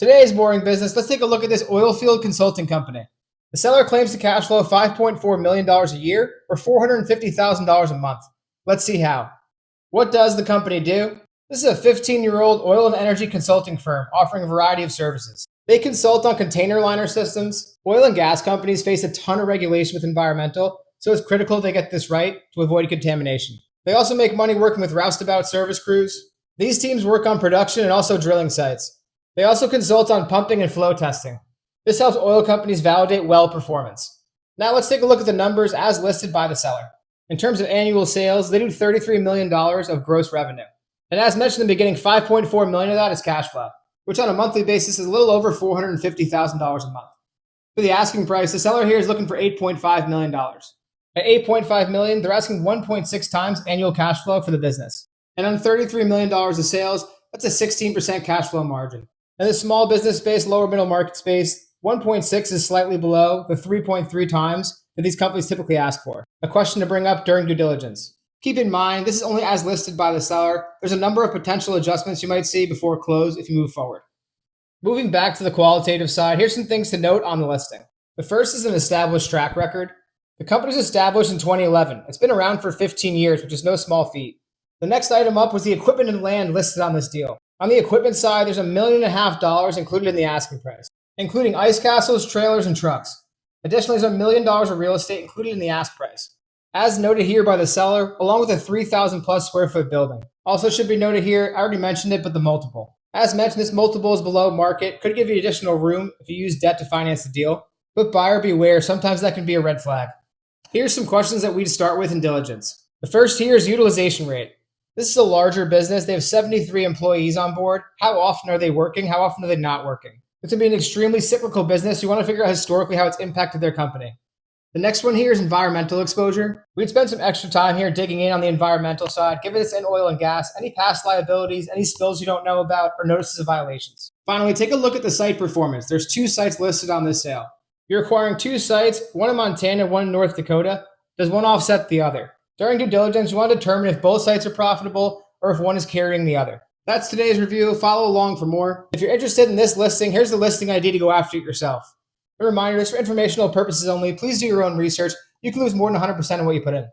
Today's boring business, let's take a look at this oil field consulting company. The seller claims to cash flow $5.4 million a year or $450,000 a month. Let's see how. What does the company do? This is a 15-year-old oil and energy consulting firm offering a variety of services. They consult on container liner systems. Oil and gas companies face a ton of regulation with environmental, so it's critical they get this right to avoid contamination. They also make money working with roustabout service crews. These teams work on production and also drilling sites. They also consult on pumping and flow testing. This helps oil companies validate well performance. Now let's take a look at the numbers as listed by the seller. In terms of annual sales, they do $33 million of gross revenue. And as mentioned in the beginning, $5.4 million of that is cash flow, which on a monthly basis is a little over $450,000 a month. For the asking price, the seller here is looking for $8.5 million. At $8.5 million, they're asking 1.6 times annual cash flow for the business. And on $33 million of sales, that's a 16% cash flow margin. In the small business space, lower middle market space, 1.6 is slightly below the 3.3 times that these companies typically ask for. A question to bring up during due diligence. Keep in mind, this is only as listed by the seller. There's a number of potential adjustments you might see before close if you move forward. Moving back to the qualitative side, here's some things to note on the listing. The first is an established track record. The company's established in 2011. It's been around for 15 years, which is no small feat. The next item up was the equipment and land listed on this deal. On the equipment side, there's $1.5 million included in the asking price, including ice castles, trailers, and trucks. Additionally, there's $1 million of real estate included in the ask price. As noted here by the seller, along with a 3,000 plus square foot building. Also should be noted here, I already mentioned it, but the multiple. As mentioned, this multiple is below market, could give you additional room if you use debt to finance the deal. But buyer beware, sometimes that can be a red flag. Here's some questions that we'd start with in diligence. The first here is utilization rate. This is a larger business. They have 73 employees on board. How often are they working? How often are they not working? It's going to be an extremely cyclical business. You want to figure out historically how it's impacted their company. The next one here is environmental exposure. We'd spend some extra time here digging in on the environmental side, given it's in oil and gas, any past liabilities, any spills you don't know about, or notices of violations. Finally, take a look at the site performance. There's 2 sites listed on this sale. You're acquiring 2 sites, one in Montana, one in North Dakota. Does one offset the other? During due diligence, you want to determine if both sites are profitable or if one is carrying the other. That's today's review. Follow along for more. If you're interested in this listing, here's the listing ID to go after it yourself. A reminder, this is for informational purposes only. Please do your own research. You can lose more than 100% of what you put in.